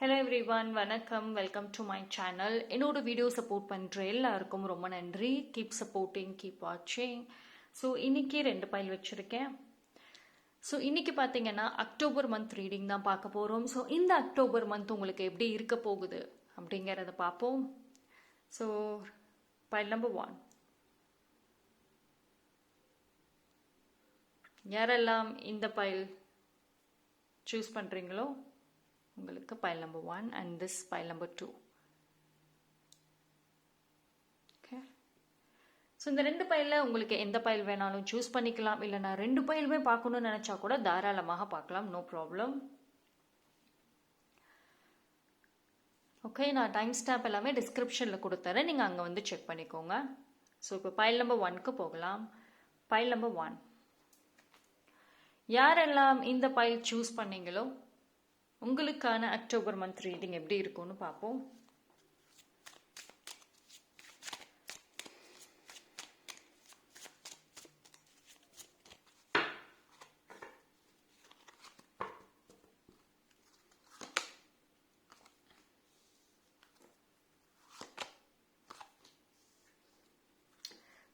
Hello everyone, வணக்கம். Welcome to my channel. என்னோட video support பண்ணுற எல்லாருக்கும் ரொம்ப நன்றி. கீப் சப்போர்ட்டிங், கீப் வாட்சிங். ஸோ இன்னைக்கு 2 பைல் வச்சுருக்கேன். ஸோ இன்னைக்கு பார்த்தீங்கன்னா அக்டோபர் மந்த் ரீடிங் தான் பார்க்க போகிறோம். ஸோ இந்த அக்டோபர் மந்த் உங்களுக்கு எப்படி இருக்க போகுது அப்படிங்கிறத பார்ப்போம். So pile number 1. யாரெல்லாம் இந்த பைல் சூஸ் பண்ணுறீங்களோ உங்களுக்கு file number 1 and this file number 2. Okay, so இந்த 2 பைலில் உங்களுக்கு எந்த பைல் வேணாலும் சூஸ் பண்ணிக்கலாம். இல்லை நான் 2 பைலுமே பார்க்கணும்னு நினச்சா கூட தாராளமாக பார்க்கலாம், நோ ப்ராப்ளம். ஓகே, நான் டைம் ஸ்டாம்ப் எல்லாமே டிஸ்கிரிப்ஷனில் கொடுத்துறேன், நீங்கள் அங்கே வந்து செக் பண்ணிக்கோங்க. ஸோ இப்போ பைல் நம்பர் 1க்கு போகலாம். பைல் நம்பர் 1, யாரெல்லாம் இந்த பைல் சூஸ் பண்ணீங்களோ உங்களுக்கான அக்டோபர் மந்த் ரீடிங் எப்படி இருக்கும்னு பார்ப்போம்.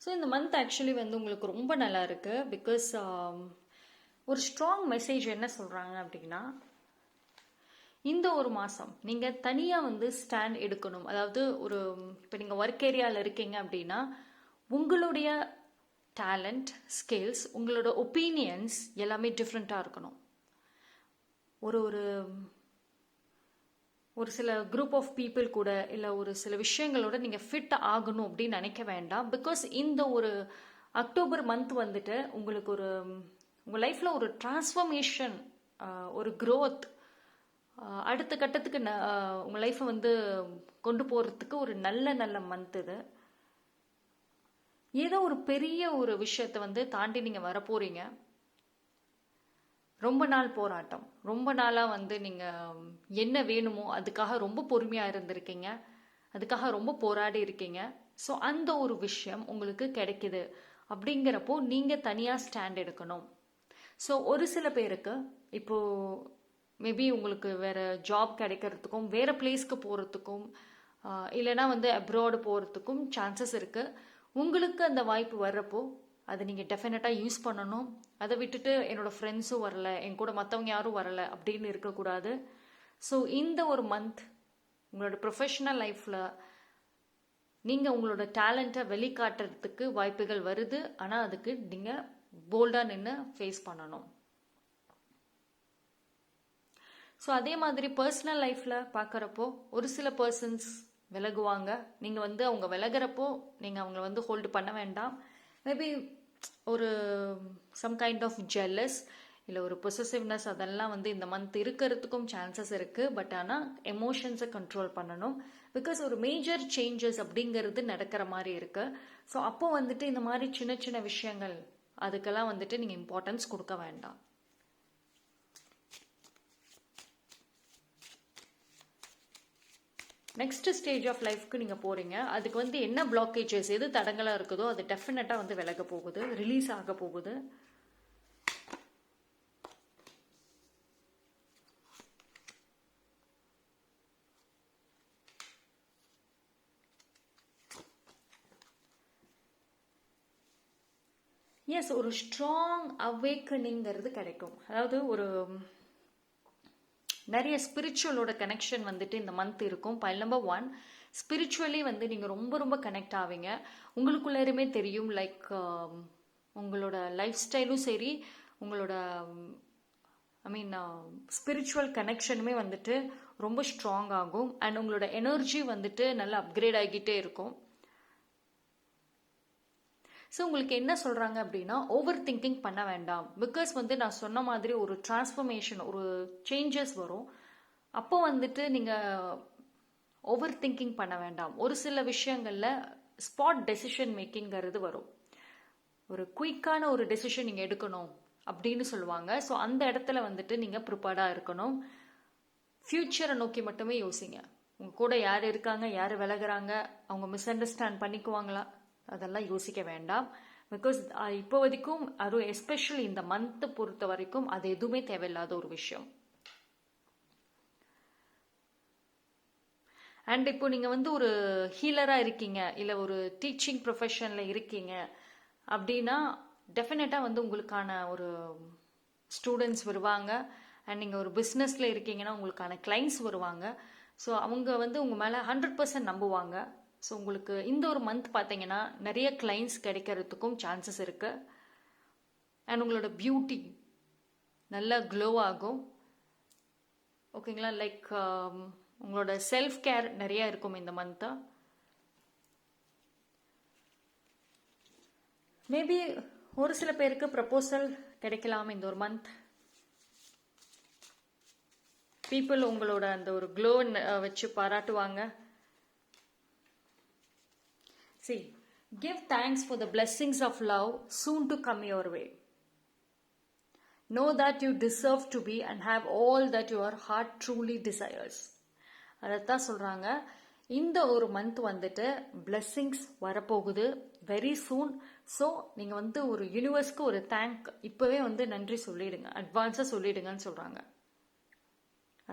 ஸோ இந்த மந்த் ஆக்சுவலி வந்து உங்களுக்கு ரொம்ப நல்லா இருக்கு. பிகாஸ் ஒரு ஸ்ட்ராங் மெசேஜ் என்ன சொல்றாங்க அப்படின்னா, இந்த ஒரு மாதம் நீங்கள் தனியாக வந்து ஸ்டாண்ட் எடுக்கணும். அதாவது ஒரு இப்போ நீங்கள் ஒர்க் ஏரியாவில் இருக்கீங்க அப்படின்னா உங்களுடைய டேலண்ட், ஸ்கில்ஸ், உங்களோட ஒப்பீனியன்ஸ் எல்லாமே டிஃப்ரெண்ட்டாக இருக்கணும். ஒரு ஒரு ஒரு சில குரூப் ஆஃப் பீப்புள் கூட இல்லை ஒரு சில விஷயங்களோட நீங்கள் ஃபிட் ஆகணும் அப்படின்னு நினைக்க வேண்டாம். பிகாஸ் இந்த ஒரு அக்டோபர் மந்த் வந்துட்டு உங்களுக்கு ஒரு உங்கள் லைஃப்பில் ஒரு டிரான்ஸ்ஃபர்மேஷன், ஒரு க்ரோத், அடுத்த கட்டத்துக்கு உங்கள் லைஃப்பை வந்து கொண்டு போகிறதுக்கு ஒரு நல்ல நல்ல மந்த் இது. ஏதோ ஒரு பெரிய ஒரு விஷயத்தை வந்து தாண்டி நீங்கள் வரப்போறீங்க. ரொம்ப நாள் போராட்டம், ரொம்ப நாளாக வந்து நீங்கள் என்ன வேணுமோ அதுக்காக ரொம்ப பொறுமையாக இருந்திருக்கீங்க, அதுக்காக ரொம்ப போராடி இருக்கீங்க. ஸோ அந்த ஒரு விஷயம் உங்களுக்கு கிடைக்குது அப்படிங்கிறப்போ நீங்கள் தனியாக ஸ்டாண்ட் எடுக்கணும். ஸோ ஒரு சில பேருக்கு இப்போது மேபி உங்களுக்கு வேறு ஜாப் கிடைக்கிறதுக்கும் வேறு பிளேஸ்க்கு போகிறதுக்கும் இல்லைனா வந்து அப்ராடு போகிறதுக்கும் சான்சஸ் இருக்குது. உங்களுக்கு அந்த வாய்ப்பு வர்றப்போ அதை நீங்கள் டெஃபினட்டாக யூஸ் பண்ணணும். அதை விட்டுட்டு என்னோடய ஃப்ரெண்ட்ஸும் வரலை, என் கூட மற்றவங்க யாரும் வரலை அப்படின்னு இருக்கக்கூடாது. ஸோ இந்த ஒரு மந்த் உங்களோட ப்ரொஃபஷனல் லைஃப்பில் நீங்கள் உங்களோட டேலண்ட்டை வெளிக்காட்டுறதுக்கு வாய்ப்புகள் வருது. ஆனால் அதுக்கு நீங்கள் போல்டாக நின்று ஃபேஸ் பண்ணணும். ஸோ அதே மாதிரி பர்சனல் லைஃப்பில் பார்க்குறப்போ ஒரு சில பர்சன்ஸ் விலகுவாங்க. நீங்கள் வந்து அவங்க விலகிறப்போ நீங்கள் அவங்கள வந்து ஹோல்டு பண்ண வேண்டாம். மேபி ஒரு சம் கைண்ட் ஆஃப் ஜெல்லஸ் இல்லை ஒரு பொசசிவ்னஸ் அதெல்லாம் வந்து இந்த மந்த் இருக்கிறதுக்கும் சான்சஸ் இருக்குது. பட் ஆனால் எமோஷன்ஸை கண்ட்ரோல் பண்ணணும். பிகாஸ் ஒரு மேஜர் சேஞ்சஸ் அப்படிங்கிறது நடக்கிற மாதிரி இருக்குது. ஸோ அப்போ வந்துட்டு இந்த மாதிரி சின்ன சின்ன விஷயங்கள் அதுக்கெல்லாம் வந்துட்டு நீங்கள் இம்பார்ட்டன்ஸ் கொடுக்க வேண்டாம். நெக்ஸ்ட் ஸ்டேஜ் ஆஃப் லைஃப்க்கு நீங்கள் போகிறீங்க. அதுக்கு வந்து என்ன பிளாக்கேஜஸ், எது தடங்களாக இருக்குதோ அது டெஃபினட்டாக வந்து விலக போகுது, ரிலீஸ் ஆக போகுது. எஸ், ஒரு ஸ்ட்ராங் அவேக்கனிங்கிறது கிடைக்கும். அதாவது ஒரு நிறைய ஸ்பிரிச்சுவலோட கனெக்ஷன் வந்துட்டு இந்த மந்த் இருக்கும். பைல் நம்பர் 1, ஸ்பிரிச்சுவலி வந்து நீங்கள் ரொம்ப ரொம்ப கனெக்ட் ஆவீங்க. உங்களுக்குள்ளேருமே தெரியும், லைக் உங்களோட லைஃப் ஸ்டைலும் சரி, உங்களோட ஸ்பிரிச்சுவல் கனெக்ஷனுமே வந்துட்டு ரொம்ப ஸ்ட்ராங் ஆகும். அண்ட் உங்களோட எனர்ஜி வந்துட்டு நல்லா அப்கிரேட் ஆகிட்டே இருக்கும். ஸோ உங்களுக்கு என்ன சொல்கிறாங்க அப்படின்னா, ஓவர் திங்கிங் பண்ண வேண்டாம். பிகாஸ் வந்து நான் சொன்ன மாதிரி ஒரு டிரான்ஸ்ஃபர்மேஷன், ஒரு சேஞ்சஸ் வரும். அப்போ வந்துட்டு நீங்கள் ஓவர் திங்கிங் பண்ண வேண்டாம். ஒரு சில விஷயங்களில் ஸ்பாட் டெசிஷன் மேக்கிங்கிறது வரும். ஒரு குயிக்கான ஒரு டெசிஷன் நீங்கள் எடுக்கணும் அப்படின்னு சொல்லுவாங்க. ஸோ அந்த இடத்துல வந்துட்டு நீங்கள் ப்ரிப்பேர்டாக இருக்கணும். ஃப்யூச்சரை நோக்கி மட்டுமே யோசிங்க. உங்கள் கூட யார் இருக்காங்க, யார் விலகுறாங்க, அவங்க மிஸ் அண்டர்ஸ்டாண்ட் பண்ணிக்குவாங்களா, அதெல்லாம் யோசிக்க வேண்டாம். பிகாஸ் இப்போதைக்கும் அது எஸ்பெஷலி இந்த மந்த்தை பொறுத்த வரைக்கும் அது எதுவுமே தேவையில்லாத ஒரு விஷயம். அண்ட் இப்போ நீங்கள் வந்து ஒரு ஹீலராக இருக்கீங்க, இல்லை ஒரு டீச்சிங் ப்ரொஃபஷனில் இருக்கீங்க அப்படின்னா டெஃபினட்டாக வந்து உங்களுக்கான ஒரு ஸ்டூடெண்ட்ஸ் வருவாங்க. அண்ட் நீங்கள் ஒரு பிஸ்னஸில் இருக்கீங்கன்னா உங்களுக்கான கிளைண்ட்ஸ் வருவாங்க. ஸோ அவங்க வந்து உங்கள் மேலே 100% நம்புவாங்க. ஸோ உங்களுக்கு இந்த ஒரு மந்த் பார்த்தீங்கன்னா நிறைய கிளைண்ட்ஸ் கிடைக்கிறதுக்கும் சான்சஸ் இருக்குது. அண்ட் உங்களோட பியூட்டி நல்லா க்ளோ ஆகும். ஓகேங்களா? லைக் உங்களோட செல்ஃப் கேர் நிறைய இருக்கும் இந்த மந்த்து. மேபி ஒரு சில பேருக்கு ப்ரப்போசல் கிடைக்கலாம் இந்த ஒரு மந்த். பீப்புள் உங்களோட அந்த ஒரு க்ளோ வச்சு பாராட்டுவாங்க. See, give thanks for the blessings of love soon to come your way. Know that you deserve to be and have all that your heart truly desires. அதைத்தான் சொல்றாங்க. இந்த ஒரு மந்த் வந்துட்டு blessings வரப்போகுது வெரி சூன். ஸோ நீங்கள் வந்து ஒரு யூனிவர்ஸ்க்கு ஒரு தேங்க் இப்போவே வந்து நன்றி சொல்லிடுங்க, அட்வான்ஸாக சொல்லிடுங்கன்னு சொல்கிறாங்க.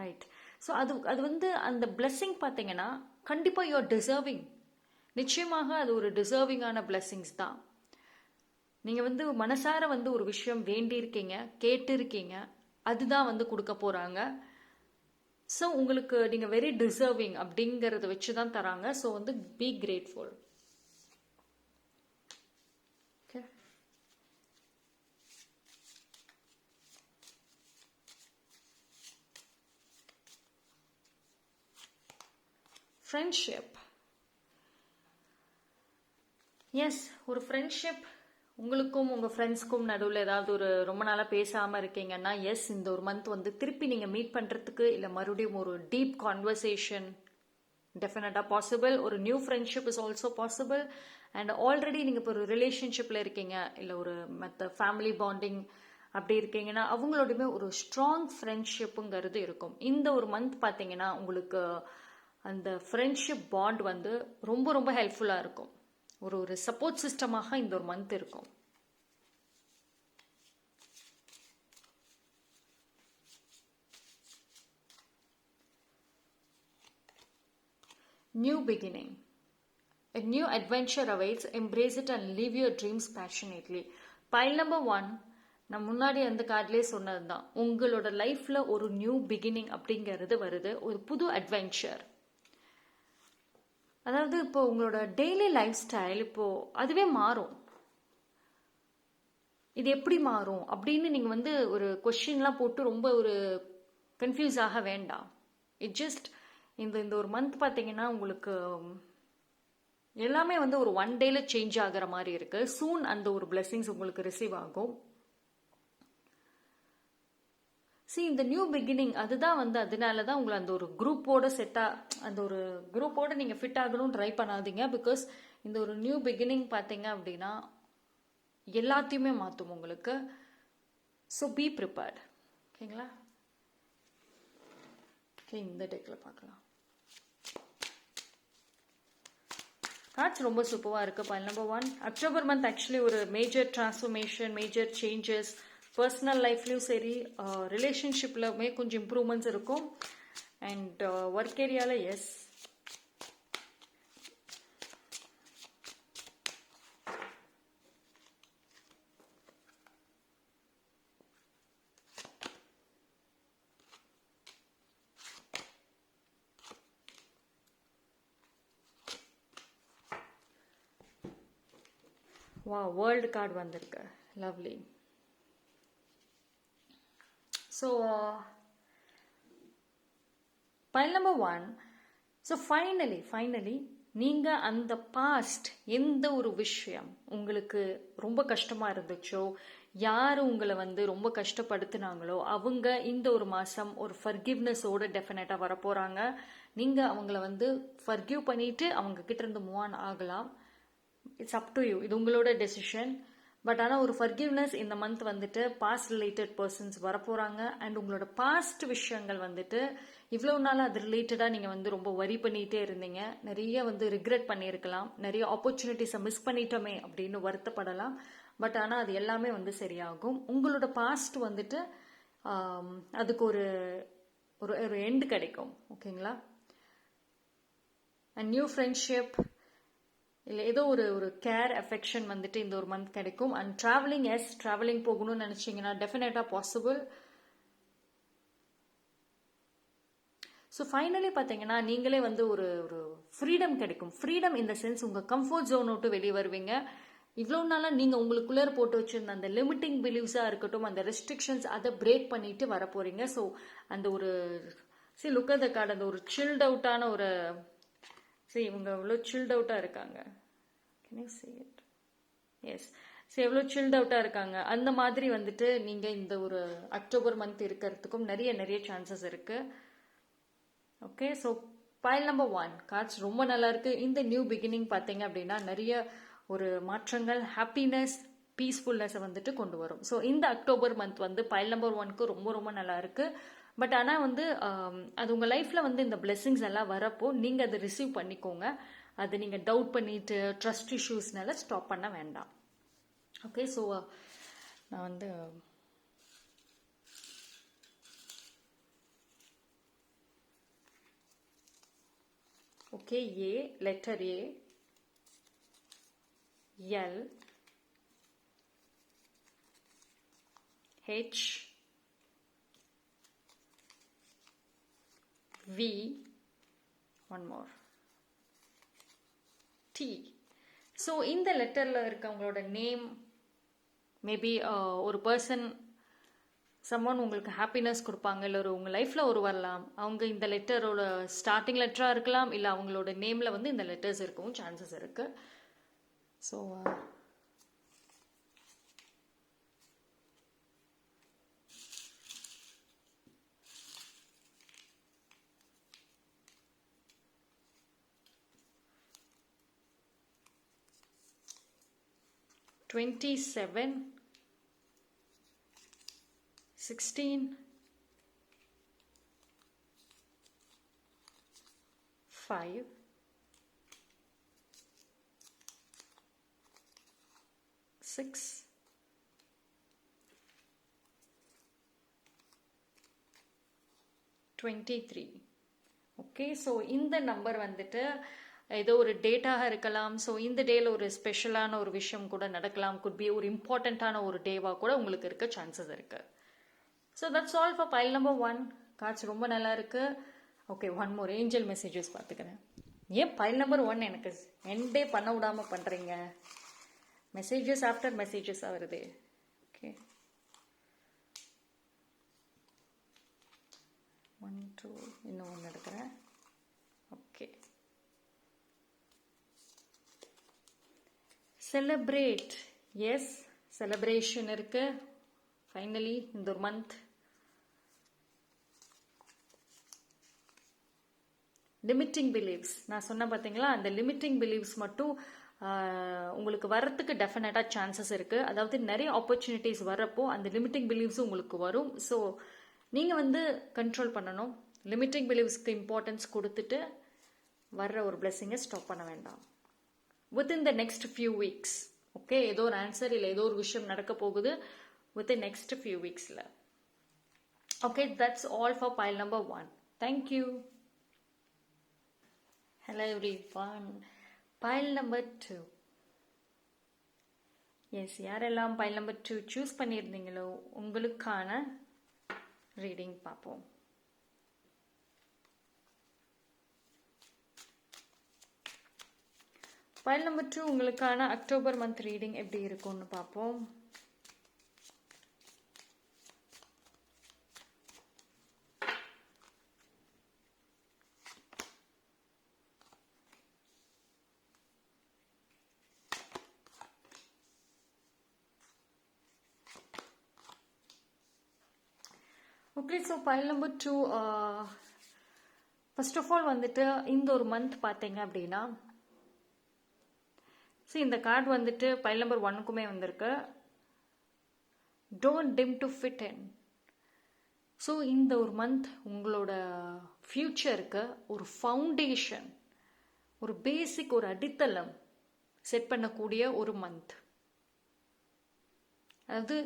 ரைட். ஸோ அது வந்து அந்த பிளெஸ்ஸிங் பார்த்தீங்கன்னா கண்டிப்பாக யூஆர் டிசர்விங். நிச்சயமாக அது ஒரு டிசர்விங்கான பிளெஸ்ஸிங்ஸ் தான். நீங்கள் வந்து மனசார வந்து ஒரு விஷயம் வேண்டியிருக்கீங்க, கேட்டிருக்கீங்க, அதுதான் வந்து கொடுக்க போகிறாங்க. ஸோ உங்களுக்கு நீங்கள் வெரி டிசர்விங் அப்படிங்கிறத வச்சு தான் தராங்க. ஸோ வந்து be grateful. Okay. Friendship. Yes, ஒரு ஃப்ரெண்ட்ஷிப் உங்களுக்கும் உங்கள் ஃப்ரெண்ட்ஸ்க்கும் நடுவில் ஏதாவது ஒரு ரொம்ப நாளாக பேசாமல் இருக்கீங்கன்னா எஸ், இந்த ஒரு மந்த் வந்து திருப்பி நீங்கள் மீட் பண்ணுறதுக்கு இல்லை மறுபடியும் ஒரு டீப் கான்வர்சேஷன் டெஃபினட்டாக பாசிபிள். ஒரு new friendship is also possible. And already நீங்கள் இப்போ ஒரு ரிலேஷன்ஷிப்பில் இருக்கீங்க, இல்லை ஒரு மற்ற ஃபேமிலி பாண்டிங் அப்படி இருக்கீங்கன்னா அவங்களோடையுமே ஒரு ஸ்ட்ராங் ஃப்ரெண்ட்ஷிப்புங்கிறது இருக்கும். இந்த ஒரு மந்த் பார்த்தீங்கன்னா உங்களுக்கு அந்த ஃப்ரெண்ட்ஷிப் பாண்ட் வந்து ரொம்ப ரொம்ப ஹெல்ப்ஃபுல்லாக இருக்கும். ஒரு சப்போர்ட் சிஸ்டமாக இந்த ஒரு மந்த் இருக்கும். New beginning. A new adventure awaits. Embrace it and live your dreams passionately. Pile number 1, நான் முன்னாடி அந்த கார்ட்லேயே சொன்னது தான், உங்களோட லைஃப்ல ஒரு நியூ பிகினிங் அப்படிங்கிறது வருது, ஒரு புது அட்வென்ச்சர். அதாவது இப்போ உங்களோட டெய்லி லைஃப் ஸ்டைல் இப்போ அதுவே மாறும். இது எப்படி மாறும் அப்படின்னு நீங்க வந்து ஒரு கொஸ்டின்லாம் போட்டு ரொம்ப ஒரு கன்ஃபியூஸ் ஆக வேண்டாம். இட் ஜஸ்ட் இந்த ஒரு மந்த் பார்த்தீங்கன்னா உங்களுக்கு எல்லாமே வந்து ஒரு 1 டேல சேஞ்ச் ஆகிற மாதிரி இருக்கு. சூன் அந்த ஒரு பிளெஸிங்ஸ் உங்களுக்கு ரிசீவ் ஆகும். இந்த நியூ பிகினிங் அதுதான் வந்து அதனால தான் உங்களை அந்த ஒரு குரூப்போட அந்த ஒரு குரூப்போட நீங்கள் ஃபிட் ஆகணும்னு ட்ரை பண்ணாதீங்க. பிகாஸ் இந்த ஒரு நியூ பிகினிங் பார்த்தீங்க அப்படின்னா எல்லாத்தையுமே மாற்றும் உங்களுக்கு. So be prepared. ஓகேங்களா? ஓகே, இந்த டெக்கில் பார்க்கலாம். கார்ட்ஸ் ரொம்ப சூப்பராக இருக்குது. Pile number 1, October month actually ஒரு major transformation, major changes personal லைஃப்லையும் சரி, ரிலேஷன்ஷிப்லமே கொஞ்சம் இம்ப்ரூவ்மெண்ட்ஸ் இருக்கும். அண்ட் ஒர்க் ஏரியாவில் எஸ், வேர்ல்டு கார்டு வந்திருக்கு. Lovely. So pile number 1. So finally நீங்கள் அந்த பாஸ்ட் எந்த ஒரு விஷயம் உங்களுக்கு ரொம்ப கஷ்டமாக இருந்துச்சோ, யார் உங்களை வந்து ரொம்ப கஷ்டப்படுத்தினாங்களோ அவங்க இந்த ஒரு மாதம் ஒரு ஃபர்கிவ்னஸோடு டெஃபினட்டாக வரப்போகிறாங்க. நீங்கள் அவங்கள வந்து ஃபர்கிவ் பண்ணிவிட்டு அவங்க கிட்ட இருந்து மூவ் ஆன் ஆகலாம். இட்ஸ் அப் டு யூ, இது உங்களோட டெசிஷன். பட் ஆனால் ஒரு ஃபர்கிவ்னஸ் இந்த மந்த் வந்துட்டு பாஸ்ட் ரிலேட்டட் பர்சன்ஸ் வரப்போகிறாங்க. அண்ட் உங்களோட பாஸ்ட் விஷயங்கள் வந்துட்டு இவ்வளோ நாள் அது ரிலேட்டடாக நீங்கள் வந்து ரொம்ப வரி பண்ணிகிட்டே இருந்தீங்க, நிறைய வந்து ரிக்ரெட் பண்ணியிருக்கலாம், நிறைய ஆப்பர்ச்சுனிட்டிஸை மிஸ் பண்ணிட்டோமே அப்படின்னு வருத்தப்படலாம். பட் ஆனால் அது எல்லாமே வந்து சரியாகும். உங்களோட பாஸ்ட் வந்துட்டு அதுக்கு ஒரு ஒரு எண்டு கிடைக்கும். ஓகேங்களா? அண்ட் நியூ ஃப்ரெண்ட்ஷிப் இல்லை ஏதோ ஒரு கேர் அஃபெக்ஷன் வந்துட்டு இந்த ஒரு மந்த் கிடைக்கும். அண்ட் ட்ராவலிங், ட்ராவலிங் போகணும்னு நினச்சிங்கன்னா டெஃபினட்டாக பாசிபிள். ஸோ ஃபைனலி பார்த்தீங்கன்னா நீங்களே வந்து ஒரு ஃப்ரீடம் கிடைக்கும். ஃப்ரீடம் இந்த சென்ஸ் உங்கள் கம்ஃபர்ட் ஜோன் விட்டு வெளியே வருவீங்க. இவ்வளோ நாளாக நீங்கள் உங்களுக்குள்ளே போட்டு வச்சுருந்த அந்த லிமிட்டிங் பிலீவ்ஸாக இருக்கட்டும், அந்த ரெஸ்ட்ரிக்ஷன்ஸ், அதை பிரேக் பண்ணிட்டு வர போகிறீங்க. ஸோ அந்த ஒரு லுக் அட் த கார்டு, அந்த ஒரு சில்ட் அவுட்டான ஒரு இவங்க எவ்வளோ சில்ட் அவுட்டாக இருக்காங்க. Can you see it? Yes. எவ்வளோ சில்ட் அவுட்டாக இருக்காங்க. அந்த மாதிரி வந்துட்டு நீங்கள் இந்த ஒரு அக்டோபர் மந்த் இருக்கிறதுக்கும் நிறைய சான்சஸ் இருக்குது. Okay, so pile number 1 cards ரொம்ப நல்லா இருக்கு. இந்த நியூ பிகினிங் பார்த்தீங்க அப்படின்னா நிறைய ஒரு மாற்றங்கள், ஹாப்பினஸ், பீஸ்ஃபுல்னஸை வந்துட்டு கொண்டு வரும். ஸோ இந்த அக்டோபர் மந்த் வந்து பைல் நம்பர் 1க்கு ரொம்ப நல்லா இருக்கு. பட் ஆனால் வந்து அது உங்கள் லைஃப்பில் வந்து இந்த பிளெஸிங்ஸ் எல்லாம் வரப்போ நீங்கள் அதை ரிசீவ் பண்ணிக்கோங்க. அதை நீங்கள் டவுட் பண்ணிட்டு ட்ரஸ்ட் இஷ்யூஸ்னால ஸ்டாப் பண்ண வேண்டாம். ஓகே, ஸோ நான் வந்து okay, letter A, L, H, V, one more, D. So இந்த லெட்டரில் இருக்கவங்களோட நேம், மேபி ஒரு பர்சன், சம்மன் உங்களுக்கு ஹாப்பினஸ் கொடுப்பாங்க, இல்லை உங்கள் லைஃப்பில் வரலாம். அவங்க இந்த லெட்டரோட ஸ்டார்டிங் லெட்டராக இருக்கலாம், இல்லை அவங்களோட நேமில் வந்து இந்த லெட்டர்ஸ் இருக்கவும் சான்சஸ் இருக்குது. ஸோ $27, 16, 5, 6, 23. ஓகே, ஸோ இந்த நம்பர் வந்துட்டு ஏதோ ஒரு டேட்டாக இருக்கலாம். ஸோ இந்த டேல ஒரு ஸ்பெஷலான ஒரு விஷயம் கூட நடக்கலாம். குட் பி ஒரு இம்பார்ட்டண்ட்டான ஒரு டேவாக கூட உங்களுக்கு இருக்க சான்சஸ் இருக்கு. So that's all for pile number 1. Cards ரொம்ப நல்லா இருக்கு. Okay, one more angel messages பார்த்துக்கிறேன். ஏன் பைல் நம்பர் 1 எனக்கு எண்டே பண்ண விடாமல் பண்ணுறீங்க? மெசேஜஸ் ஆஃப்டர் மெசேஜஸாக வருது. ஓகே, 1 2 இன்னும் ஒன்று எடுக்கிறேன். Okay, celebrate. எஸ், செலிப்ரேஷன் இருக்கு. ஃபைனலி இந்த ஒரு மந்த். லிமிட்டிங் பிலீவ்ஸ் நான் சொன்ன பார்த்தீங்களா, அந்த லிமிட்டிங் பிலீவ்ஸ் மட்டும் உங்களுக்கு வர்றதுக்கு டெஃபினட்டாக சான்சஸ் இருக்கு. அதாவது நிறைய ஆப்பர்ச்சுனிட்டிஸ் வரப்போ அந்த லிமிட்டிங் பிலீவ்ஸும் உங்களுக்கு வரும். ஸோ நீங்கள் வந்து கண்ட்ரோல் பண்ணணும். லிமிட்டிங் பிலீவ்ஸ்க்கு இம்பார்ட்டன்ஸ் கொடுத்துட்டு வர்ற ஒரு பிளெஸிங்கை ஸ்டாப் பண்ண வேண்டாம். Within the next few weeks. Okay, ஏதோ ஒரு ஆன்சர் இல்லை ஏதோ ஒரு விஷயம் நடக்க போகுது வித்தின் நெக்ஸ்ட் ஃபியூ வீக்ஸில். Okay, that's all for pile number 1. Thank you. Hello everyone. Pile number 2. Yes, யாரெல்லாம் பைல் நம்பர் 2 சூஸ் பண்ணியிருந்தீங்களோ உங்களுக்கான ரீடிங் பார்ப்போம். பைல் நம்பர் 2 உங்களுக்கான அக்டோபர் மந்த் ரீடிங் எப்படி இருக்கும்னு பார்ப்போம். Okay, so pile number 2 first of all வந்துட்டு இந்த ஒரு மந்த் பார்த்தீங்க அப்படின்னா, இந்த கார்டு வந்துட்டு பைல் நம்பர் 1க்குமே வந்திருக்கு. Don't dim to fit in. So இந்த ஒரு மந்த் உங்களோட ஃபியூச்சருக்கு ஒரு ஃபவுண்டேஷன், ஒரு பேசிக், ஒரு அடித்தளம் செட் பண்ணக்கூடிய ஒரு மந்த். அதாவது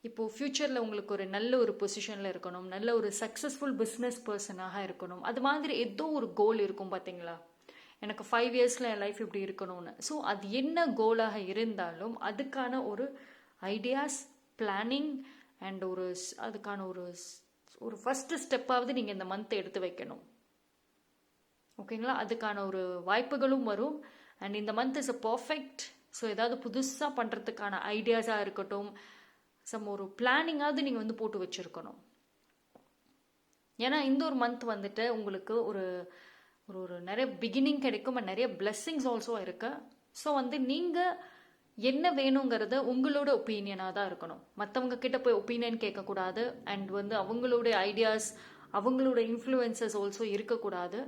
இப்போ ஃபியூச்சரில் உங்களுக்கு ஒரு நல்ல ஒரு பொசிஷனில் இருக்கணும், நல்ல ஒரு சக்ஸஸ்ஃபுல் பிஸ்னஸ் பர்சனாக இருக்கணும், அது மாதிரி ஏதோ ஒரு கோல் இருக்கும் பார்த்தீங்களா? எனக்கு 5 இயர்ஸில் என் லைஃப் இப்படி இருக்கணும்னு. ஸோ அது என்ன கோலாக இருந்தாலும் அதுக்கான ஒரு ஐடியாஸ், பிளானிங் அண்ட் அதுக்கான ஒரு ஃபஸ்ட்டு ஸ்டெப்பாவது நீங்கள் இந்த மந்த் எடுத்து வைக்கணும். ஓகேங்களா? அதுக்கான ஒரு வாய்ப்புகளும் வரும். அண்ட் இந்த month is a perfect. So ஏதாவது புதுசாக பண்ணுறதுக்கான ஐடியாஸாக இருக்கட்டும், ஒரு பிளானிங்காவது நீங்கள் வந்து போட்டு வச்சுருக்கணும். ஏன்னா இந்த ஒரு மந்த் வந்துட்டு உங்களுக்கு ஒரு ஒரு நிறைய பிகினிங் கிடைக்கும் அண்ட் நிறைய பிளெஸ்ஸிங்ஸ் ஆல்சோ இருக்கு. ஸோ வந்து நீங்கள் என்ன வேணுங்கிறத உங்களோட ஒப்பீனியனாக தான் இருக்கணும். மற்றவங்க கிட்ட போய் ஒப்பீனியன் கேட்கக்கூடாது. அண்ட் வந்து அவங்களுடைய ஐடியாஸ், அவங்களோட இன்ஃப்ளூயன்சஸ் ஆல்சோ இருக்கக்கூடாது.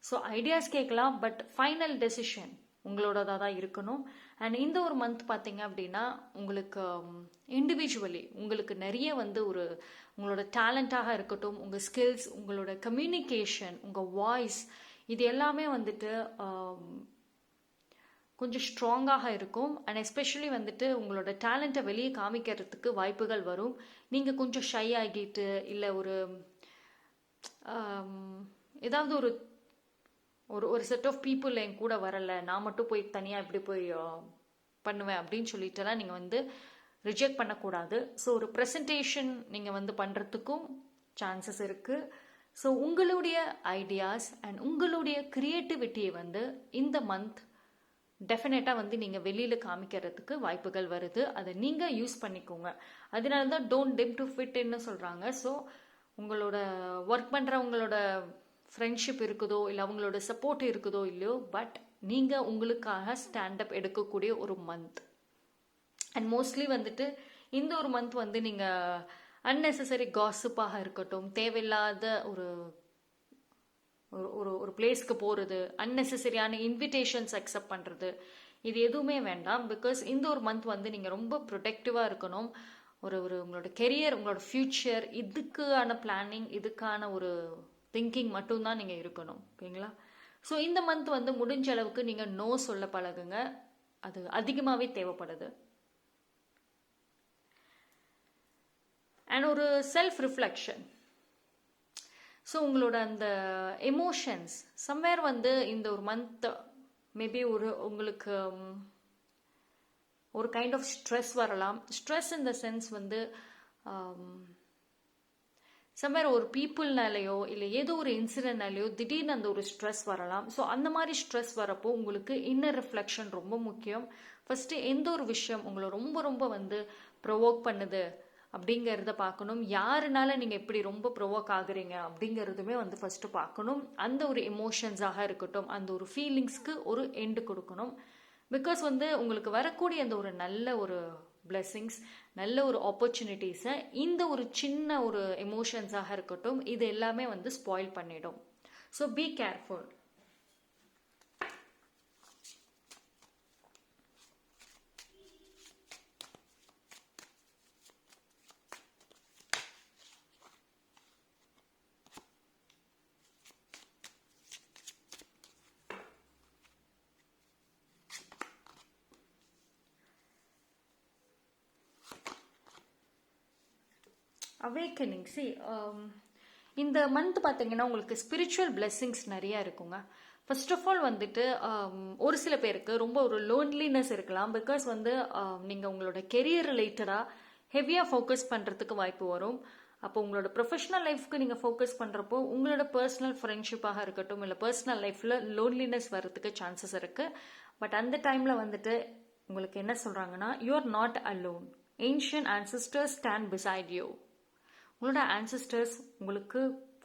ஸோ ஐடியாஸ் கேட்கலாம், பட் ஃபைனல் டெசிஷன் உங்களோடதாக தான் இருக்கணும். அண்ட் இந்த ஒரு மந்த் பார்த்தீங்க அப்படின்னா உங்களுக்கு இண்டிவிஜுவலி உங்களுக்கு நிறைய வந்து உங்களோட டேலண்டாக இருக்கட்டும், உங்கள் ஸ்கில்ஸ், உங்களோட கம்யூனிகேஷன், உங்கள் வாய்ஸ், இது எல்லாமே வந்துட்டு கொஞ்சம் ஸ்ட்ராங்காக இருக்கும். அண்ட் எஸ்பெஷலி வந்துட்டு உங்களோட டேலண்ட்டை வெளியே காமிக்கிறதுக்கு வாய்ப்புகள் வரும். நீங்கள் கொஞ்சம் ஷை ஆகிட்டு இல்லை ஏதாவது ஒரு செட் ஆஃப் பீப்புள் என் கூட வரலை, நான் மட்டும் போய் தனியாக இப்படி போய் பண்ணுவேன் அப்படின்னு சொல்லிட்டுலாம் நீங்கள் வந்து ரிஜெக்ட் பண்ணக்கூடாது. ஸோ ஒரு ப்ரெசன்டேஷன் நீங்கள் வந்து பண்ணுறதுக்கும் சான்சஸ் இருக்குது. ஸோ உங்களுடைய ஐடியாஸ் அண்ட் உங்களுடைய க்ரியேட்டிவிட்டியை வந்து இந்த மந்த் டெஃபினட்டாக வந்து நீங்கள் வெளியில் காமிக்கிறதுக்கு வாய்ப்புகள் வருது. அதை நீங்கள் யூஸ் பண்ணிக்கோங்க. அதனால தான் டோன்ட் டிம் டு ஃபிட்ன்னு சொல்கிறாங்க. ஸோ உங்களோட ஒர்க் பண்ணுறவங்களோட ஃப்ரெண்ட்ஷிப் இருக்குதோ இல்லை அவங்களோட சப்போர்ட் இருக்குதோ இல்லையோ, பட் நீங்கள் உங்களுக்காக ஸ்டாண்டப் எடுக்கக்கூடிய ஒரு மந்த். அண்ட் மோஸ்ட்லி வந்துட்டு இந்த ஒரு மந்த் வந்து நீங்கள் அன்னெசரி காசிப்பாக இருக்கட்டும், தேவையில்லாத ஒரு ஒரு பிளேஸ்க்கு போகிறது, அன்னெசரியான இன்விடேஷன்ஸ் அக்செப்ட் பண்ணுறது, இது எதுவுமே வேண்டாம். பிகாஸ் இந்த ஒரு மந்த் வந்து நீங்கள் ரொம்ப ப்ரொடெக்டிவாக இருக்கணும். உங்களோட கெரியர், உங்களோட ஃப்யூச்சர், இதுக்கான பிளானிங், இதுக்கான ஒரு திங்கிங் மட்டும்தான் நீங்கள் இருக்கணும். ஓகேங்களா? ஸோ இந்த மந்த் வந்து முடிஞ்ச அளவுக்கு நீங்கள் நோ சொல்ல பழகுங்க. அது அதிகமாகவே தேவைப்படுது. அண்ட் ஒரு செல்ஃப் ரிஃப்ளெக்ஷன். ஸோ உங்களோட அந்த எமோஷன்ஸ் சம்வேர் வந்து இந்த ஒரு மந்த் மேபி உங்களுக்கு ஒரு கைண்ட் ஆஃப் ஸ்ட்ரெஸ் வரலாம். ஸ்ட்ரெஸ் இன் த சென்ஸ் வந்து சம்வேர் ஒரு பீப்புள்னாலேயோ இல்லை ஏதோ ஒரு இன்சிடென்ட்னாலேயோ திடீர்னு அந்த ஒரு ஸ்ட்ரெஸ் வரலாம். ஸோ அந்த மாதிரி ஸ்ட்ரெஸ் வரப்போ உங்களுக்கு இன்னர் ரிஃப்ளெக்ஷன் ரொம்ப முக்கியம். ஃபஸ்ட்டு எந்த ஒரு விஷயம் உங்களை ரொம்ப ரொம்ப வந்து ப்ரொவோக் பண்ணுது அப்படிங்கிறத பார்க்கணும். யாருனால நீங்கள் எப்படி ரொம்ப ப்ரொவோக் ஆகுறீங்க அப்படிங்கிறதுமே வந்து ஃபஸ்ட்டு பார்க்கணும். அந்த ஒரு எமோஷன்ஸாக இருக்கட்டும், அந்த ஒரு ஃபீலிங்ஸ்க்கு ஒரு எண்டு கொடுக்கணும். பிகாஸ் வந்து உங்களுக்கு வரக்கூடிய அந்த ஒரு நல்ல ஒரு பிளெஸ்ஸிங்ஸ், நல்ல ஒரு ஆப்பர்ச்சுனிட்டிஸை இந்த ஒரு சின்ன ஒரு எமோஷன்ஸாக இருக்கட்டும், இது எல்லாமே வந்து ஸ்பாயில் பண்ணிடும். So be careful. அவேக்கனிங். இந்த மந்த் பார்த்தீங்கன்னா உங்களுக்கு ஸ்பிரிச்சுவல் பிளெஸ்ஸிங்ஸ் நிறையா இருக்குங்க. ஃபர்ஸ்ட் ஆஃப் ஆல் வந்துட்டு ஒரு சில பேருக்கு ரொம்ப ஒரு லோன்லினஸ் இருக்கலாம். பிகாஸ் வந்து நீங்கள் உங்களோட கெரியர் ரிலேட்டடாக ஹெவியாக ஃபோக்கஸ் பண்ணுறதுக்கு வாய்ப்பு வரும். அப்போ உங்களோட ப்ரொஃபஷனல் லைஃப்க்கு நீங்கள் ஃபோக்கஸ் பண்ணுறப்போ உங்களோட பர்சனல் ஃப்ரெண்ட்ஷிப்பாக இருக்கட்டும் இல்லை பர்சனல் லைஃப்பில் லோன்லினஸ் வர்றதுக்கு சான்சஸ் இருக்குது. பட் அந்த டைமில் வந்துட்டு உங்களுக்கு என்ன சொல்கிறாங்கன்னா, you are not alone. Ancient ancestors stand beside you. உங்களோட ஆன்செஸ்டர்ஸ் உங்களுக்கு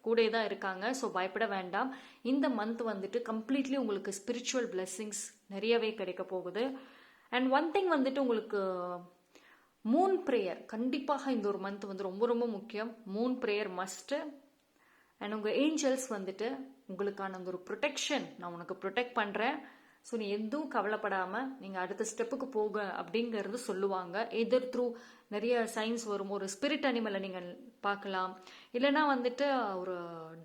கூட தான் இருக்காங்க. ஸோ பயப்பட வேண்டாம். இந்த மந்த் வந்துட்டு கம்ப்ளீட்லி உங்களுக்கு ஸ்பிரிச்சுவல் பிளெஸ்ஸிங்ஸ் நிறையவே கிடைக்க போகுது. அண்ட் ஒன் திங் வந்துட்டு உங்களுக்கு மூன் ப்ரேயர் கண்டிப்பாக இந்த ஒரு மந்த் வந்து ரொம்ப ரொம்ப முக்கியம். Moon prayer must. அண்ட் உங்கள் ஏஞ்சல்ஸ் வந்துட்டு உங்களுக்கான அந்த ஒரு ப்ரொடெக்ஷன், நான் உனக்கு ப்ரொடெக்ட் பண்ணுறேன், ஸோ நீ எதுவும் கவலைப்படாமல் நீங்கள் அடுத்த ஸ்டெப்புக்கு போக அப்படிங்கிறது சொல்லுவாங்க. எதர் த்ரூ நிறைய சைன்ஸ் வரும். ஒரு ஸ்பிரிட் அனிமலை நீங்கள் பார்க்கலாம், இல்லைனா வந்துட்டு ஒரு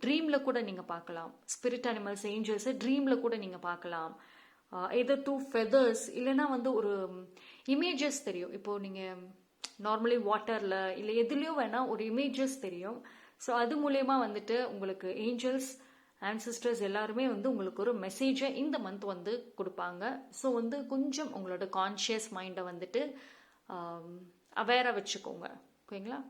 ட்ரீமில் கூட நீங்கள் பார்க்கலாம். ஸ்பிரிட் அனிமல்ஸ், ஏஞ்சல்ஸை ட்ரீமில் கூட நீங்கள் பார்க்கலாம். எதர் த்ரூ ஃபெதர்ஸ், இல்லைனா வந்து ஒரு இமேஜஸ் தெரியும். இப்போது நீங்கள் நார்மலி வாட்டரில் இல்லை எதுலேயோ வேணால் ஒரு இமேஜஸ் தெரியும். ஸோ அது மூலயமா வந்துட்டு உங்களுக்கு ஏஞ்சல்ஸ் ஆன்சிஸ்டர்ஸ் எல்லாருமே வந்து உங்களுக்கு ஒரு மெசேஜை இந்த மந்த் வந்து கொடுப்பாங்க. ஸோ வந்து கொஞ்சம் உங்களோட கான்ஷியஸ் மைண்டை வந்துட்டு அவேராக வச்சுக்கோங்க. ஓகேங்களா?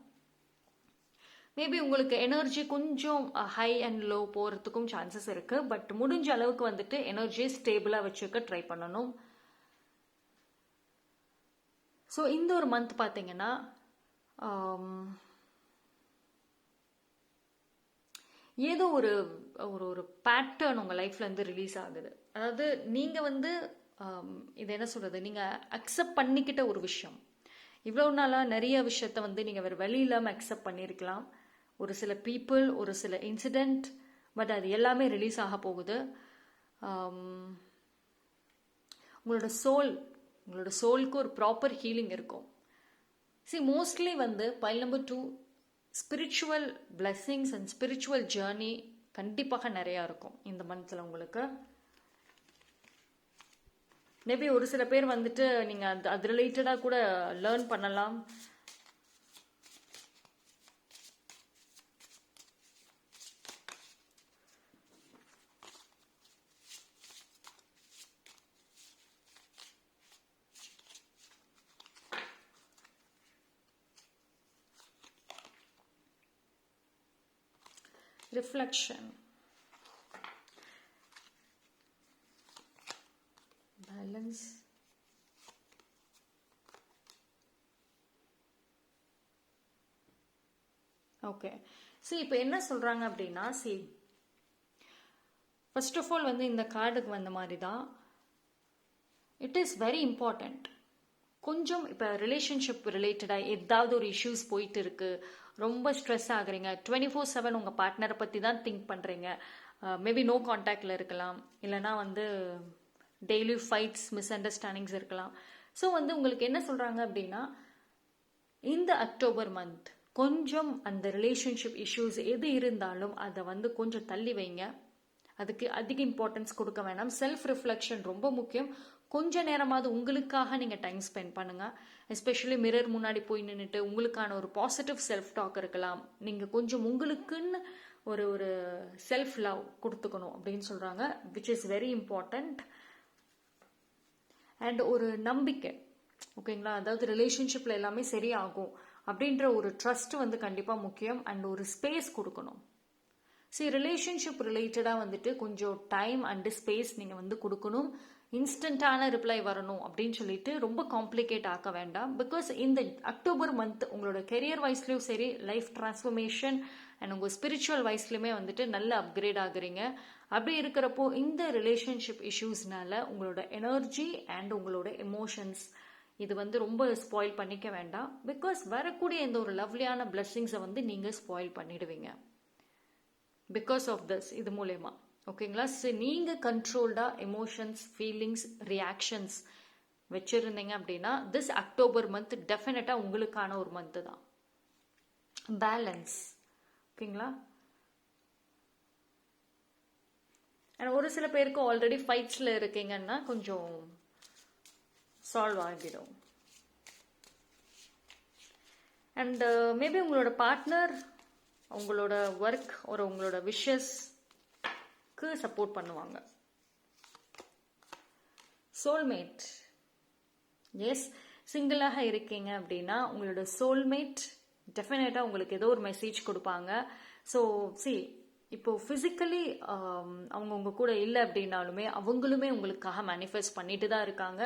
மேபி உங்களுக்கு எனர்ஜி கொஞ்சம் ஹை அண்ட் லோ போகிறதுக்கும் சான்சஸ் இருக்குது. பட் முடிஞ்ச அளவுக்கு வந்துட்டு எனர்ஜியை ஸ்டேபிளாக வச்சுக்க ட்ரை பண்ணணும். ஸோ இந்த ஒரு மந்த் பார்த்தீங்கன்னா ஏதோ ஒரு ஒரு ஒரு பேட்டர்ன் உங்கள் லைஃப்லேருந்து ரிலீஸ் ஆகுது. அதாவது நீங்கள் வந்து இது என்ன சொல்கிறது, நீங்கள் அக்செப்ட் பண்ணிக்கிட்ட ஒரு விஷயம். இவ்வளோ நாளாக நிறைய விஷயத்த வந்து நீங்கள் வேறு வழி இல்லாமல் அக்செப்ட் பண்ணியிருக்கலாம். ஒரு சில பீப்புள், ஒரு சில இன்சிடெண்ட், பட் அது எல்லாமே ரிலீஸ் ஆக போகுது. உங்களோட சோலுக்கு ஒரு ப்ராப்பர் ஹீலிங் இருக்கும். மோஸ்ட்லி வந்து file number 2 spiritual blessings and spiritual journey கண்டிப்பாக நிறையா இருக்கும் இந்த மந்த்தில் உங்களுக்கு. மேபி ஒரு சில பேர் வந்துட்டு நீங்கள் அது ரிலேட்டடாக கூட லேர்ன் பண்ணலாம். Reflection, balance, okay. இப்போ என்ன சொல்கிறாங்க அப்படின்னா, ஃபர்ஸ்ட் ஆஃப் ஆல் வந்து இந்த கார்டுக்கு வந்த மாதிரி தான், இட் இஸ் வெரி இம்பார்ட்டண்ட். கொஞ்சம் இப்போ ரிலேஷன்ஷிப் ரிலேட்டடாக ஏதாவது ஒரு இஷ்யூஸ் போயிட்டு இருக்கு, ரொம்ப ஸ்ட்ரெஸ் ஆகுறீங்க, 24/7 உங்கள் பார்ட்னரை பற்றி தான் திங்க் பண்ணுறீங்க, மேபி நோ கான்டாக்டில் இருக்கலாம், இல்லைனா வந்து டெய்லி ஃபைட்ஸ், மிஸ் அண்டர்ஸ்டாண்டிங்ஸ் இருக்கலாம். ஸோ வந்து உங்களுக்கு என்ன சொல்கிறாங்க அப்படின்னா, இந்த அக்டோபர் மந்த் கொஞ்சம் அந்த ரிலேஷன்ஷிப் இஷ்யூஸ் எது இருந்தாலும் அதை வந்து கொஞ்சம் தள்ளி வைங்க. அதுக்கு அதிக இம்பார்ட்டன்ஸ் கொடுக்க வேணாம். செல்ஃப் ரிஃப்ளெக்ஷன் ரொம்ப முக்கியம். கொஞ்ச நேரமாவது உங்களுக்காக நீங்கள் டைம் ஸ்பெண்ட் பண்ணுங்கள். எஸ்பெஷலி மிரர் முன்னாடி போய் நின்றுட்டு உங்களுக்கான ஒரு பாசிட்டிவ் செல்ஃப் டாக் இருக்கலாம். நீங்கள் கொஞ்சம் உங்களுக்குன்னு ஒரு ஒரு செல்ஃப் லவ் கொடுத்துக்கணும் அப்படின்னு சொல்கிறாங்க, which is very important. And ஒரு நம்பிக்கை, ஓகேங்களா? அதாவது ரிலேஷன்ஷிப்பில் எல்லாமே சரியாகும் அப்படின்ற ஒரு ட்ரஸ்ட் வந்து கண்டிப்பாக முக்கியம். அண்ட் ஒரு ஸ்பேஸ் கொடுக்கணும். ரிலேஷன்ஷிப் ரிலேட்டடாக வந்துட்டு கொஞ்சம் டைம் அண்டு ஸ்பேஸ் நீங்கள் வந்து கொடுக்கணும். இன்ஸ்டண்ட்டான ரிப்ளை வரணும் அப்படின்னு சொல்லிட்டு ரொம்ப காம்ப்ளிகேட் ஆக்க வேண்டாம். பிகாஸ் இந்த அக்டோபர் மந்த் உங்களோட கெரியர் வைஸ்லையும் சரி, லைஃப் டிரான்ஸ்ஃபர்மேஷன் அண்ட் உங்கள் ஸ்பிரிச்சுவல் வைஸ்லையுமே வந்துட்டு நல்ல அப்கிரேட் ஆகுறீங்க. அப்படி இருக்கிறப்போ இந்த ரிலேஷன்ஷிப் இஷ்யூஸ்னால உங்களோட எனர்ஜி அண்ட் உங்களோட எமோஷன்ஸ் இது வந்து ரொம்ப ஸ்பாயில் பண்ணிக்க வேண்டாம். பிகாஸ் வரக்கூடிய இந்த ஒரு லவ்லியான பிளெஸ்ஸிங்ஸை வந்து நீங்கள் ஸ்பாயில் பண்ணிடுவீங்க பிகாஸ் ஆஃப் திஸ். இது மூலயமா, ஓகேங்களா? நீங்கள் கண்ட்ரோல்டாக எமோஷன்ஸ், ஃபீலிங்ஸ், ரியாக்ஷன்ஸ் வச்சுருந்தீங்க அப்படின்னா திஸ் அக்டோபர் மந்த் டெஃபினட்டாக உங்களுக்கான ஒரு மந்த்து தான். பேலன்ஸ், ஓகேங்களா? அண்ட் ஒரு சில பேருக்கு ஆல்ரெடி ஃபைட்ஸில் இருக்கீங்கன்னா கொஞ்சம் சால்வ் ஆகிடும். அண்ட் மேபி உங்களோட பார்ட்னர் உங்களோட ஒர்க் ஒரு உங்களோட விஷஸ்க்கு சப்போர்ட் பண்ணுவாங்க. சோல்மேட், எஸ், சிங்கிளாக இருக்கீங்க அப்படின்னா உங்களோட சோல்மேட் டெஃபினட்டாக உங்களுக்கு ஏதோ ஒரு மெசேஜ் கொடுப்பாங்க. ஸோ இப்போ ஃபிசிக்கலி அவங்க உங்க கூட இல்லை அப்படின்னாலுமே அவங்களுமே உங்களுக்காக மேனிஃபெஸ்ட் பண்ணிட்டு தான் இருக்காங்க.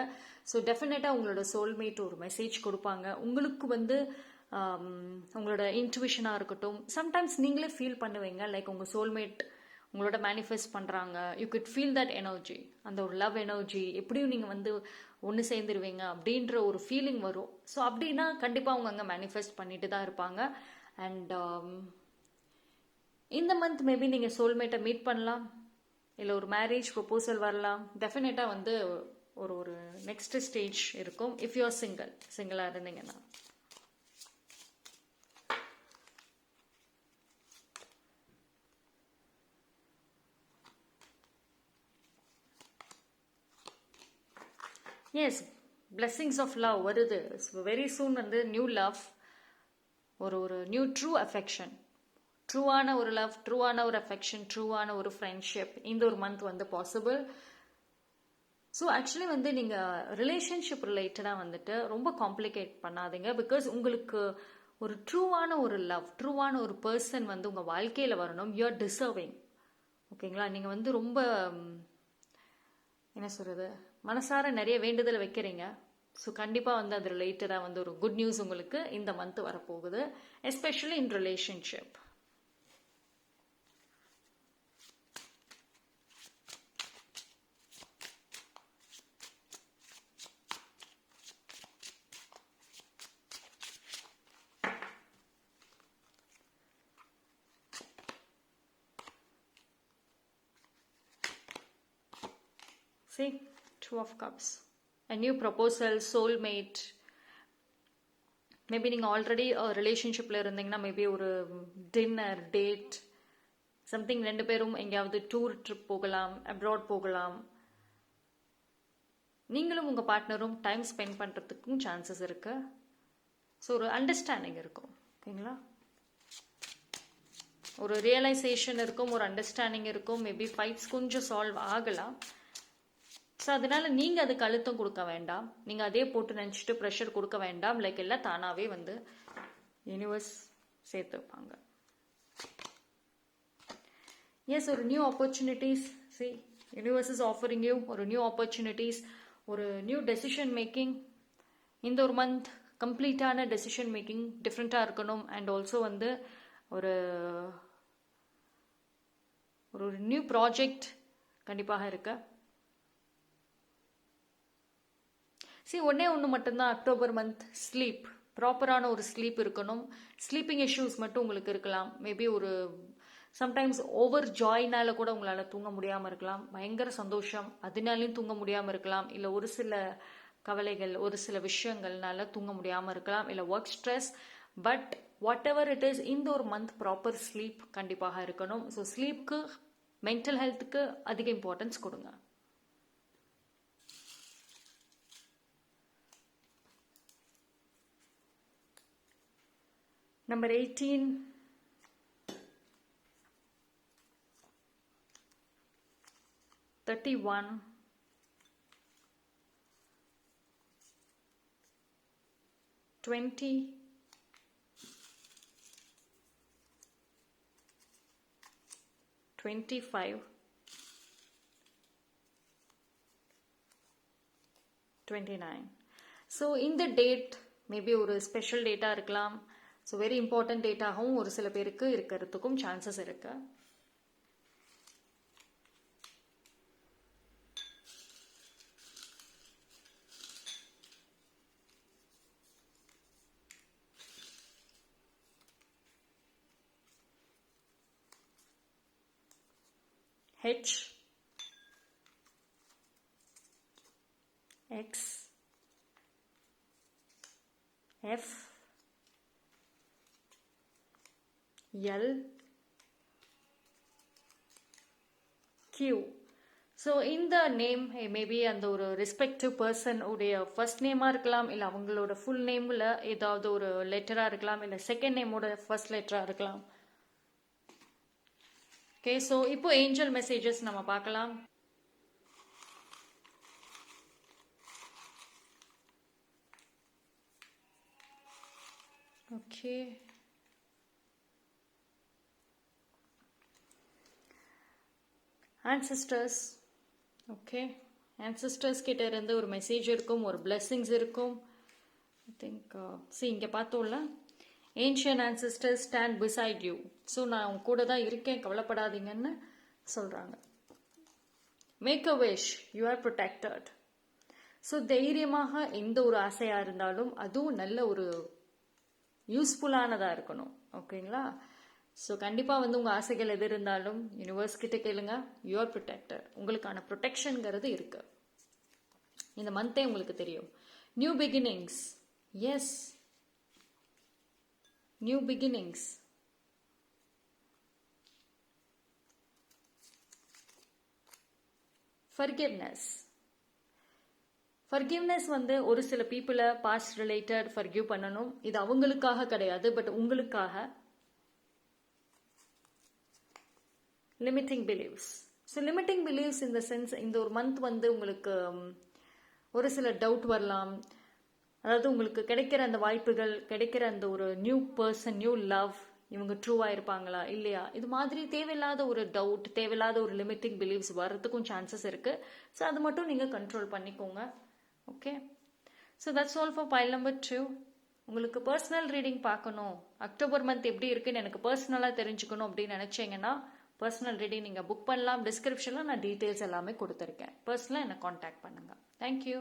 ஸோ டெஃபினட்டாக உங்களோட சோல்மேட் ஒரு மெசேஜ் கொடுப்பாங்க. உங்களுக்கு வந்து உங்களோட இன்ட்யூஷனாக இருக்கட்டும், சம்டைம்ஸ் நீங்களே ஃபீல் பண்ணுவீங்க லைக் உங்கள் சோல்மேட் உங்களோட மேனிஃபெஸ்ட் பண்ணுறாங்க. You good feel that energy, அந்த ஒரு லவ் எனர்ஜி. எப்படியும் நீங்கள் வந்து ஒன்று சேர்ந்துருவீங்க அப்படின்ற ஒரு ஃபீலிங் வரும். ஸோ அப்படின்னா கண்டிப்பாக அவங்க அங்கே மேனிஃபெஸ்ட் பண்ணிட்டு தான் இருப்பாங்க. அண்ட் இந்த மந்த் மேபி நீங்கள் சோல்மேட்டை மீட் பண்ணலாம், இல்லை ஒரு மேரேஜ் ப்ரொபோசல் வரலாம். டெஃபினட்டாக வந்து ஒரு ஒரு நெக்ஸ்ட் ஸ்டேஜ் இருக்கும் இஃப் யூ ஆர் சிங்கிளாக இருந்தீங்கன்னா. எஸ், பிளெஸ்ஸிங்ஸ் ஆஃப் லவ் வருது வெரி சூன். வந்து நியூ லவ், ஒரு ஒரு நியூ ட்ரூ அஃபெக்ஷன், ட்ரூவான ஒரு லவ், ட்ரூவான ஒரு அஃபெக்ஷன், ட்ரூவான ஒரு ஃப்ரெண்ட்ஷிப் இந்த ஒரு மந்த் வந்து பாசிபிள். ஸோ ஆக்சுவலி வந்து நீங்கள் ரிலேஷன்ஷிப் ரிலேட்டடாக வந்துட்டு ரொம்ப காம்ப்ளிகேட் பண்ணாதீங்க. பிகாஸ் உங்களுக்கு ஒரு ட்ரூவான ஒரு லவ், ட்ரூவான ஒரு பர்சன் வந்து உங்கள் வாழ்க்கையில் வரணும். You are deserving. ஓகேங்களா? நீங்கள் வந்து ரொம்ப என்ன சொல்கிறது, மனசார நிறைய வேண்டுதலை வைக்கிறீங்க. ஸோ கண்டிப்பாக வந்து அது ரிலேட்டடாக வந்து ஒரு குட் நியூஸ் உங்களுக்கு இந்த மந்த் வரப்போகுது, especially in relationship. See, Two of Cups. A new proposal, soulmate. Maybe நீங்கள் ஆல்ரெடி ரிலேஷன்ஷிப்பில் இருந்தீங்கன்னா மேபி ஒரு டின்னர், டேட், சம்திங், ரெண்டு பேரும் எங்கேயாவது டூர் ட்ரிப் போகலாம், அப்ராட் போகலாம். நீங்களும் உங்கள் பார்ட்னரும் டைம் ஸ்பெண்ட் பண்ணுறதுக்கும் சான்சஸ் இருக்கு. ஸோ ஒரு அண்டர்ஸ்டாண்டிங் இருக்கும். ஓகேங்களா? ஒரு ரியலைசேஷன் இருக்கும், ஒரு அண்டர்ஸ்டாண்டிங் இருக்கும். மேபி ஃபைட்ஸ் கொஞ்சம் சால்வ் ஆகலாம். ஸோ அதனால நீங்கள் அதுக்கு அழுத்தம் கொடுக்க வேண்டாம். நீங்கள் அதே போட்டு நினச்சிட்டு ப்ரெஷர் கொடுக்க வேண்டாம். லைக் எல்லாம் தானாகவே வந்து யூனிவர்ஸ் சேர்த்து வைப்பாங்க. எஸ், ஒரு new opportunities. C, universe is offering you ஒரு நியூ ஆப்பர்ச்சுனிட்டிஸ், ஒரு நியூ டெசிஷன் மேக்கிங். இந்த ஒரு மந்த் கம்ப்ளீட்டான டெசிஷன் மேக்கிங் டிஃப்ரெண்ட்டாக இருக்கணும். அண்ட் ஆல்சோ வந்து ஒரு ஒரு நியூ ப்ராஜெக்ட் கண்டிப்பாக இருக்கு. ஒன்னே ஒன்று மட்டும்தான் அக்டோபர் மந்த், ஸ்லீப். ப்ராப்பரான ஒரு ஸ்லீப் இருக்கணும். ஸ்லீப்பிங் இஷ்யூஸ் மட்டும் உங்களுக்கு இருக்கலாம். மேபி ஒரு சம்டைம்ஸ் ஓவர் ஜாய்னால கூட உங்களால் தூங்க முடியாமல் இருக்கலாம். பயங்கர சந்தோஷம் அதனாலையும் தூங்க முடியாமல் இருக்கலாம். இல்லை ஒரு சில கவலைகள், ஒரு சில விஷயங்கள்னால தூங்க முடியாமல் இருக்கலாம். இல்லை work stress. But what ever it is, இந்த ஒரு மந்த் ப்ராப்பர் ஸ்லீப் கண்டிப்பாக இருக்கணும். ஸோ ஸ்லீப்க்கு, மென்டல் ஹெல்த்துக்கு அதிக இம்பார்ட்டன்ஸ் கொடுங்க. Number 18, 31, 20, 25, 29. ஸோ இந்த டேட் மேபி ஒரு ஸ்பெஷல் டேட்டாக இருக்கலாம். ஸோ வெரி இம்பார்ட்டன்ட் டேட்டாகவும் ஒரு சில பேருக்கு இருக்கிறதுக்கும் சான்சஸ் இருக்கு. H, X, F, L, Q. So இந்த நேம் மேபி அந்த ஒரு ரெஸ்பெக்டிவ் பர்சன் உடைய ஃபர்ஸ்ட் நேமாக இருக்கலாம், இல்லை அவங்களோட ஃபுல் நேமில் ஏதாவது ஒரு லெட்டராக இருக்கலாம், இல்லை செகண்ட் நேமோட ஃபர்ஸ்ட் லெட்டராக இருக்கலாம். ஓகே, ஸோ இப்போ ஏஞ்சல் மெசேஜஸ் நம்ம பார்க்கலாம். Okay, ancestors. ஓகே, ancestors கிட்ட இருந்து ஒரு மெசேஜ் இருக்கும், ஒரு blessings இருக்கும். ஐ திங்க் இங்கே பார்த்தோம்ல, ancient ancestors stand beside you. So நான் உங்க கூட தான் இருக்கேன், கவலைப்படாதீங்கன்னு சொல்கிறாங்க. Make a wish, you are protected. So தைரியமாக எந்த ஒரு ஆசையாக இருந்தாலும் அதுவும் நல்ல ஒரு யூஸ்ஃபுல்லானதாக இருக்கணும். ஓகேங்களா? ஸோ கண்டிப்பாக வந்து உங்கள் ஆசைகள் எது இருந்தாலும் யூனிவர்ஸ் கிட்ட கேளுங்க. You are protected. உங்களுக்கான ப்ரொடெக்ஷனுங்கிறது இருக்கு. இந்த மந்தே உங்களுக்கு தெரியும். New beginnings. Yes, new beginnings. Forgiveness. Forgiveness வந்து ஒரு சில பீப்புளை பாஸ்ட் ரிலேட்டட் ஃபர்கிவ் பண்ணணும். இது அவங்களுக்காக கிடையாது, பட் உங்களுக்காக. Limiting beliefs. So limiting beliefs இந்த சென்ஸ், இந்த ஒரு மந்த் வந்து உங்களுக்கு ஒரு சில டவுட் வரலாம். அதாவது உங்களுக்கு கிடைக்கிற அந்த வாய்ப்புகள், கிடைக்கிற அந்த ஒரு நியூ பர்சன், நியூ லவ், இவங்க ட்ரூவாக இருப்பாங்களா இல்லையா, இது மாதிரி தேவையில்லாத ஒரு டவுட், தேவையில்லாத ஒரு லிமிட்டிங் பிலீவ்ஸ் வர்றதுக்கும் சான்சஸ் இருக்குது. ஸோ அது மட்டும் நீங்கள் கண்ட்ரோல் பண்ணிக்கோங்க. Okay, so that's all for pile number 2. உங்களுக்கு பர்சனல் ரீடிங் பார்க்கணும், அக்டோபர் மந்த் எப்படி இருக்குன்னு எனக்கு பர்சனலாக தெரிஞ்சுக்கணும் அப்படின்னு நினச்சிங்கன்னா பர்சனல் ரீடிங் நீங்கள் புக் பண்ணலாம். டிஸ்கிரிப்ஷனில் நான் டீட்டெயில்ஸ் எல்லாமே கொடுத்துருக்கேன். பர்சனலாக என்னை காண்டாக்ட் பண்ணுங்கள். தேங்க்யூ.